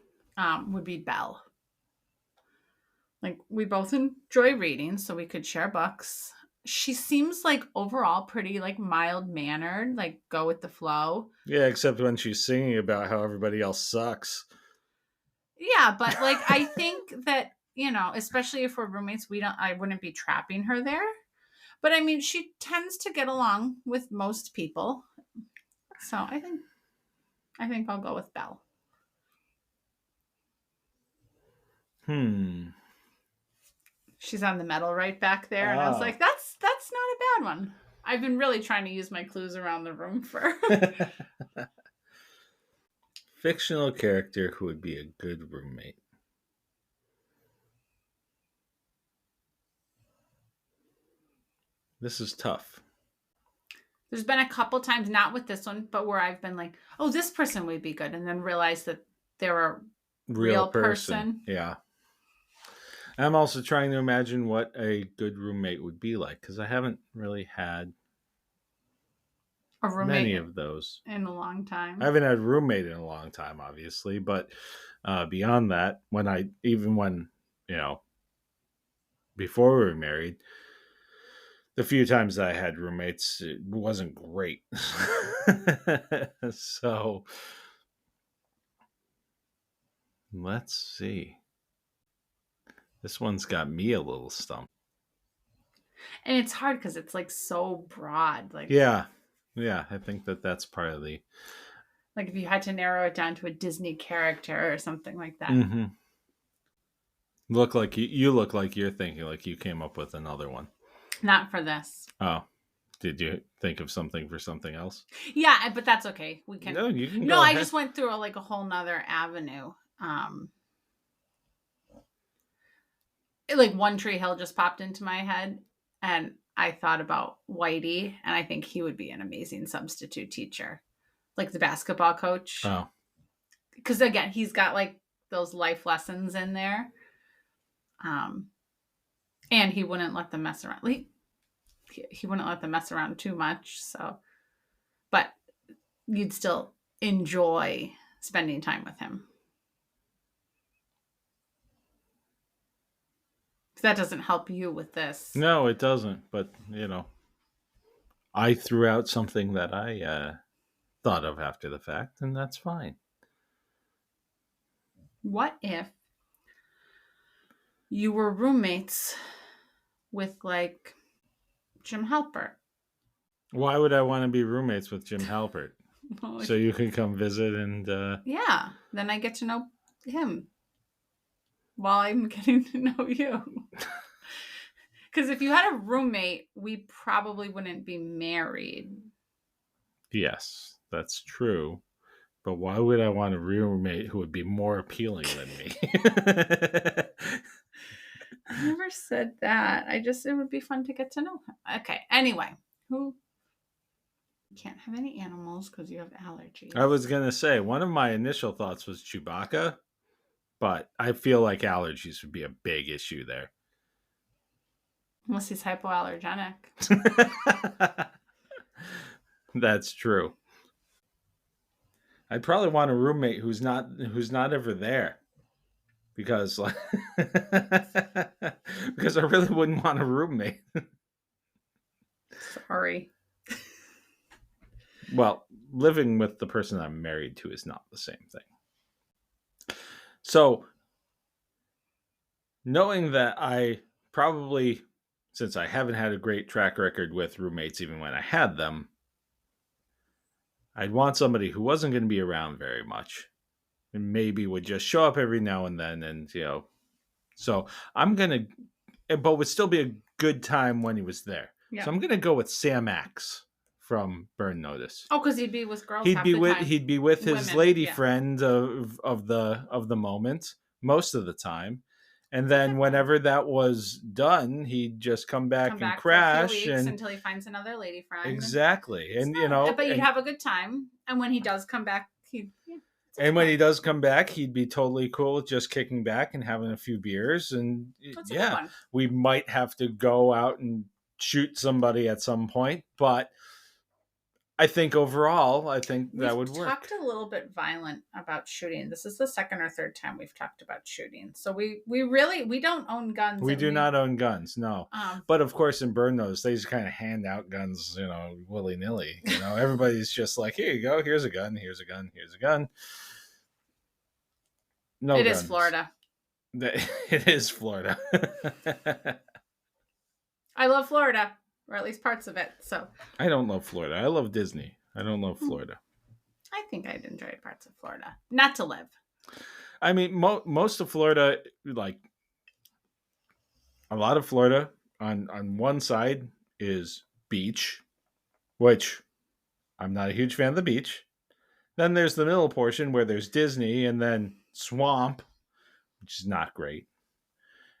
Would be Belle. We both enjoy reading, so we could share books. She seems overall pretty mild-mannered, go with the flow. Yeah, except when she's singing about how everybody else sucks. Yeah, but I think that, especially if we're roommates, I wouldn't be trapping her there. But I mean, she tends to get along with most people. So I think I'll go with Belle. She's on the medal right back there. And I was like, that's not a bad one. I've been really trying to use my clues around the room for Fictional character who would be a good roommate. This is tough. There's been a couple times, not with this one, but where I've been like, oh, this person would be good. And then realized that they're a real person. Yeah. I'm also trying to imagine what a good roommate would be like, because I haven't really had A roommate many of those in a long time. I haven't had a roommate in a long time, obviously, but beyond that, when before we were married, the few times that I had roommates, it wasn't great. So let's see. This one's got me a little stumped. And it's hard because it's like so broad. Like Yeah, I think that's part of the. Like if you had to narrow it down to a Disney character or something like that. Mm-hmm. Look like you look like you're thinking like you came up with another one. Not for this. Oh, did you think of something for something else? Yeah, but that's okay. We can. No, you can. No, I just went through a whole nother avenue. Like One Tree Hill just popped into my head, and I thought about Whitey, and I think he would be an amazing substitute teacher, like the basketball coach. Oh, because again, he's got like those life lessons in there. And he wouldn't let them mess around. He wouldn't let them mess around too much. So, but you'd still enjoy spending time with him. That doesn't help you with this. No, it doesn't. But, I threw out something that I thought of after the fact, and that's fine. What if you were roommates with, like, Jim Halpert? Why would I want to be roommates with Jim Halpert? So you can come visit and... Yeah, then I get to know him while I'm getting to know you. Because if you had a roommate, we probably wouldn't be married. Yes, that's true. But why would I want a roommate who would be more appealing than me? I never said that. It would be fun to get to know him. Okay, anyway. You can't have any animals because you have allergies. I was going to say, one of my initial thoughts was Chewbacca, but I feel like allergies would be a big issue there. Unless he's hypoallergenic. That's true. I'd probably want a roommate who's not ever there. Because I really wouldn't want a roommate. Sorry. Well, living with the person I'm married to is not the same thing. So, knowing that I probably, since I haven't had a great track record with roommates even when I had them, I'd want somebody who wasn't going to be around very much and maybe would just show up every now and then and, so I'm going to, but would still be a good time when he was there. Yeah. So I'm going to go with Sam Axe from Burn Notice. Oh, because he'd be with girls. He'd be with his lady friend of the moment most of the time, and then whenever that was done, he'd just come back and crash for a few weeks until he finds another lady friend. Exactly, and but you'd have a good time. And when he does come back, he would be totally cool with just kicking back and having a few beers, and we might have to go out and shoot somebody at some point, but I think overall, that would work. We've talked a little bit violent about shooting. This is the second or third time we've talked about shooting. So we don't own guns. We do not own guns, no. But of course, in Burn Notice, they just kind of hand out guns, willy nilly. Everybody's just like, here you go. Here's a gun. Here's a gun. Here's a gun. No, it is Florida. It is Florida. I love Florida. or at least parts of it. So I don't love Florida. I love Disney. I don't love Florida. I think I'd enjoy parts of Florida. Not to live. I mean, most of Florida, like a lot of Florida on one side is beach, which I'm not a huge fan of the beach. Then there's the middle portion where there's Disney and then swamp, which is not great.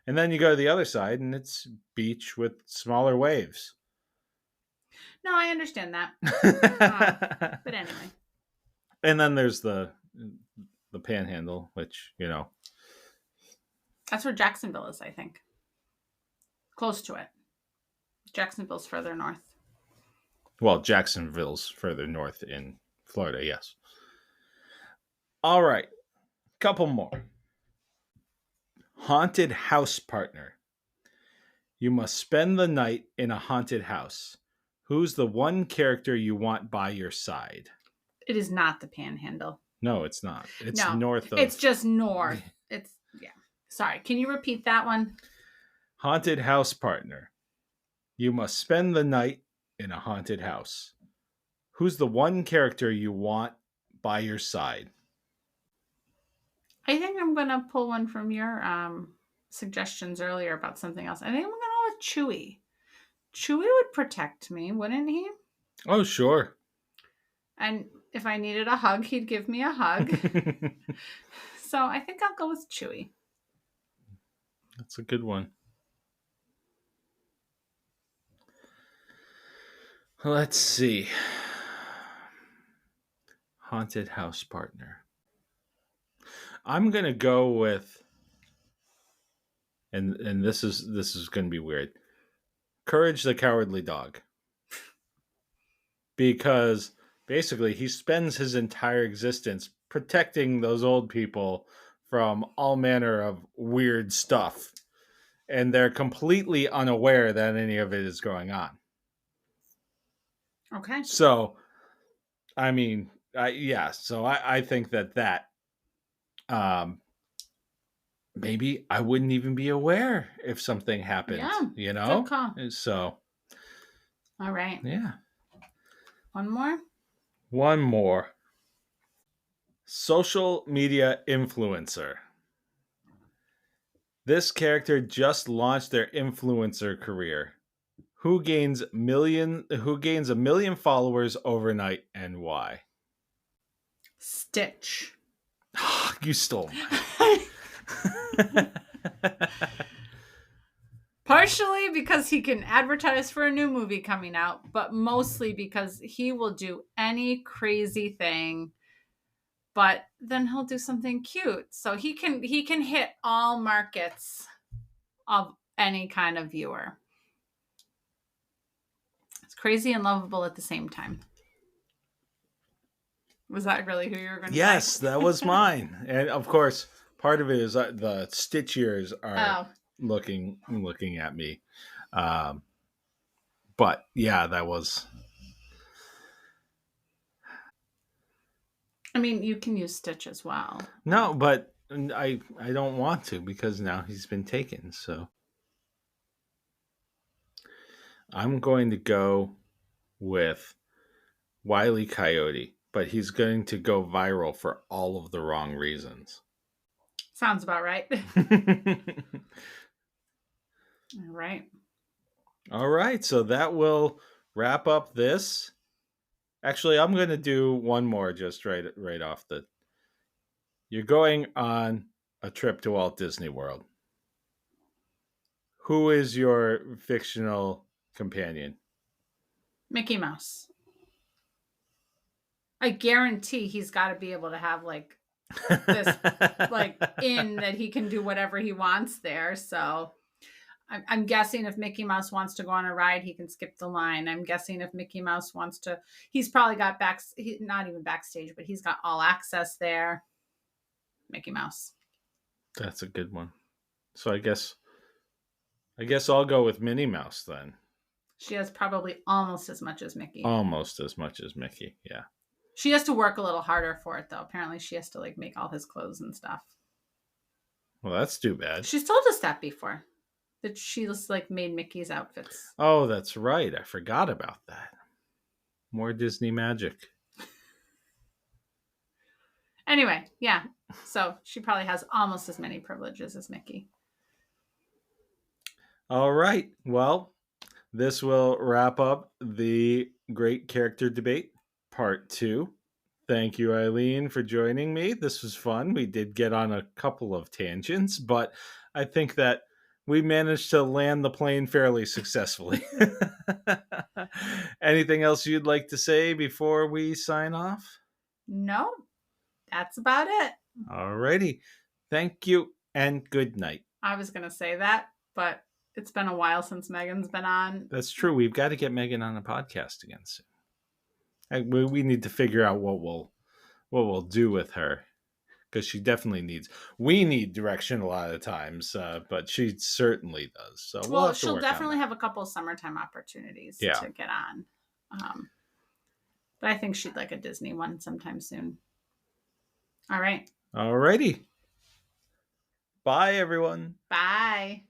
And then you go to the other side and it's beach with smaller waves. No, I understand that. But anyway. And then there's the Panhandle, which, That's where Jacksonville is, I think. Close to it. Jacksonville's further north. Well, Jacksonville's further north in Florida, yes. All right. Couple more. Haunted house partner. You must spend the night in a haunted house. Who's the one character you want by your side? It is not the Panhandle. No, it's not. It's no, north of... It's just north. It's, yeah. Sorry. Can you repeat that one? Haunted house partner. You must spend the night in a haunted house. Who's the one character you want by your side? I think I'm going to pull one from your suggestions earlier about something else. I think I'm going to go with Chewie. Chewie would protect me, wouldn't he? Oh, sure. And if I needed a hug, he'd give me a hug. So I think I'll go with Chewie. That's a good one. Let's see. Haunted house partner. I'm gonna go with, and this is gonna be weird. Courage the Cowardly Dog. Because basically he spends his entire existence protecting those old people from all manner of weird stuff. And they're completely unaware that any of it is going on. Okay. So, I mean, so I think that maybe I wouldn't even be aware if something happened, Good call. So, all right. Yeah. One more. Social media influencer. This character just launched their influencer career. Who gains a million followers overnight and why? Stitch. You stole mine. Partially because he can advertise for a new movie coming out, but mostly because he will do any crazy thing, but then he'll do something cute. So he can hit all markets of any kind of viewer. It's crazy and lovable at the same time. Was that really who you were going to say? Yes, that was mine. And of course, part of it is the Stitch ears are looking at me. But yeah, that was... I mean, you can use Stitch as well. No, but I don't want to because now he's been taken. So I'm going to go with Wile E. Coyote, but he's going to go viral for all of the wrong reasons. Sounds about right. All right. So that will wrap up this. Actually, I'm going to do one more just right off the... You're going on a trip to Walt Disney World. Who is your fictional companion? Mickey Mouse. I guarantee he's got to be able to have like this in that he can do whatever he wants there. So I'm guessing if Mickey Mouse wants to go on a ride, he can skip the line. I'm guessing if Mickey Mouse wants to, he's probably got not even backstage, but he's got all access there. Mickey Mouse. That's a good one. So I guess I'll go with Minnie Mouse then. She has probably almost as much as Mickey. Almost as much as Mickey, yeah. She has to work a little harder for it, though. Apparently, she has to make all his clothes and stuff. Well, that's too bad. She's told us that before. That she just like made Mickey's outfits. Oh, that's right. I forgot about that. More Disney magic. Anyway, yeah. So she probably has almost as many privileges as Mickey. All right. Well, this will wrap up the Great Character Debate Part 2. Thank you, Eileen, for joining me. This was fun. We did get on a couple of tangents, but I think that we managed to land the plane fairly successfully. Anything else you'd like to say before we sign off? No, that's about it. All righty. Thank you and good night. I was going to say that, but it's been a while since Megan's been on. That's true. We've got to get Meghan on the podcast again soon. We need to figure out what we'll do with her, because she definitely needs. We need direction a lot of times, but she certainly does. So well, she'll definitely have a couple of summertime opportunities to get on. But I think she'd like a Disney one sometime soon. All right. All righty. Bye, everyone. Bye.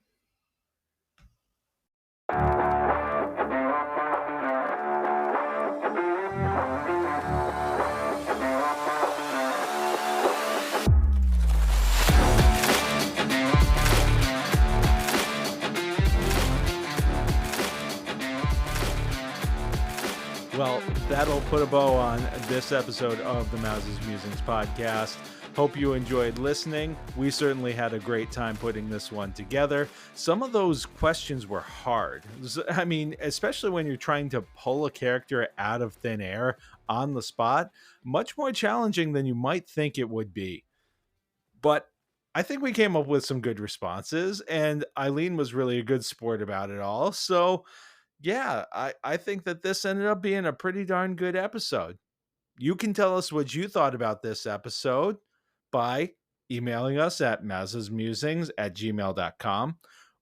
Well, that'll put a bow on this episode of the Maza's Musings podcast. Hope you enjoyed listening. We certainly had a great time putting this one together. Some of those questions were hard. I mean, especially when you're trying to pull a character out of thin air on the spot, much more challenging than you might think it would be. But I think we came up with some good responses, and Eileen was really a good sport about it all. So yeah, I think that this ended up being a pretty darn good episode. You can tell us what you thought about this episode by emailing us at mazasmusings@gmail.com,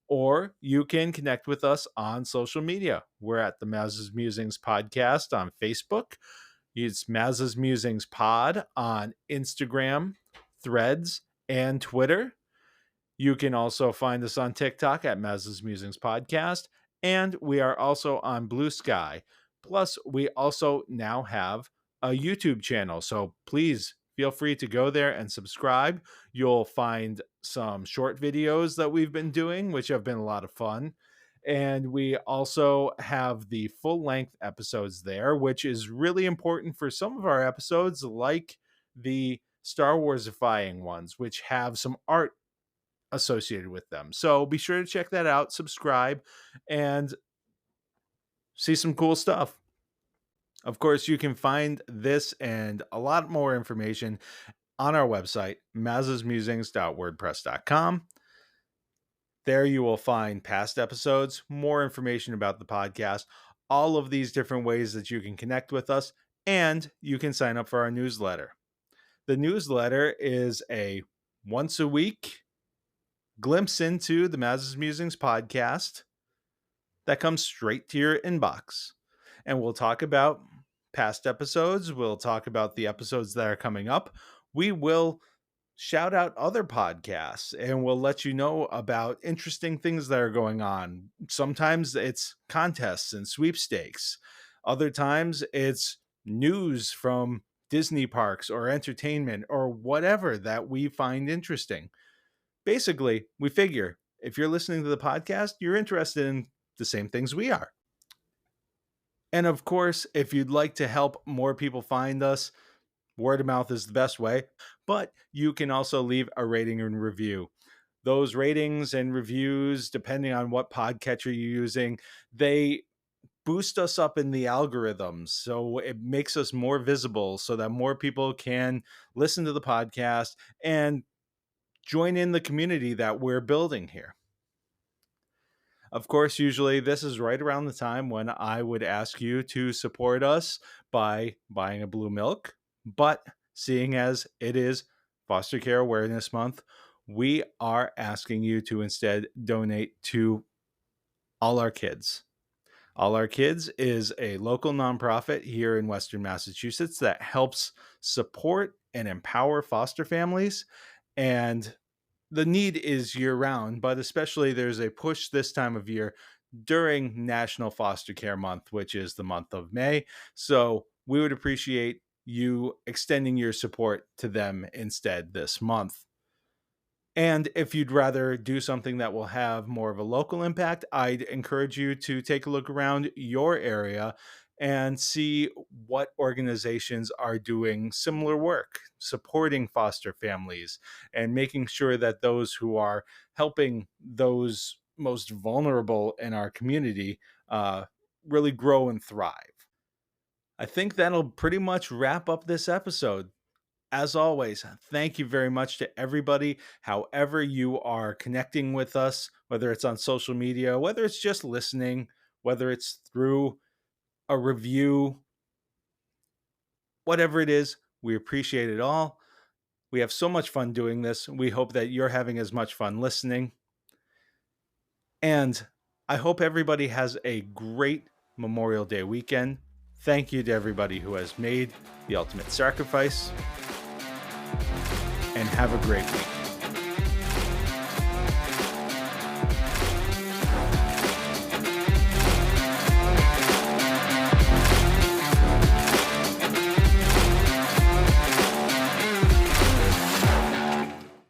or you can connect with us on social media. We're at the Maza's Musings podcast on Facebook. It's Maza's Musings Pod on Instagram, Threads, and Twitter. You can also find us on TikTok at Maza's Musings Podcast. And we are also on Blue Sky. Plus, we also now have a YouTube channel. So please feel free to go there and subscribe. You'll find some short videos that we've been doing, which have been a lot of fun. And we also have the full-length episodes there, which is really important for some of our episodes, like the Star Wars-ifying ones, which have some art associated with them. So be sure to check that out, subscribe, and see some cool stuff. Of course, you can find this and a lot more information on our website, mazasmusings.wordpress.com. There you will find past episodes, more information about the podcast, all of these different ways that you can connect with us, and you can sign up for our newsletter. The newsletter is a once a week glimpse into the Maza's Musings podcast that comes straight to your inbox. And we'll talk about past episodes. We'll talk about the episodes that are coming up. We will shout out other podcasts, and we'll let you know about interesting things that are going on. Sometimes it's contests and sweepstakes. Other times it's news from Disney parks or entertainment or whatever that we find interesting. Basically, we figure if you're listening to the podcast, you're interested in the same things we are. And of course, if you'd like to help more people find us, word of mouth is the best way, but you can also leave a rating and review. Those ratings and reviews, depending on what podcatcher you're using, they boost us up in the algorithms. So it makes us more visible so that more people can listen to the podcast and join in the community that we're building here. Of course, usually this is right around the time when I would ask you to support us by buying a blue milk. But seeing as it is Foster Care Awareness Month, we are asking you to instead donate to All Our Kids. All Our Kids is a local nonprofit here in Western Massachusetts that helps support and empower foster families. And the need is year round, but especially there's a push this time of year during National Foster Care Month, which is the month of May. So we would appreciate you extending your support to them instead this month. And if you'd rather do something that will have more of a local impact, I'd encourage you to take a look around your area and see what organizations are doing similar work, supporting foster families, and making sure that those who are helping those most vulnerable in our community really grow and thrive. I think that'll pretty much wrap up this episode. As always, thank you very much to everybody, however you are connecting with us, whether it's on social media, whether it's just listening, whether it's through a review, whatever it is, we appreciate it all. We have so much fun doing this. We hope that you're having as much fun listening. And I hope everybody has a great Memorial Day weekend. Thank you to everybody who has made the ultimate sacrifice. And have a great week.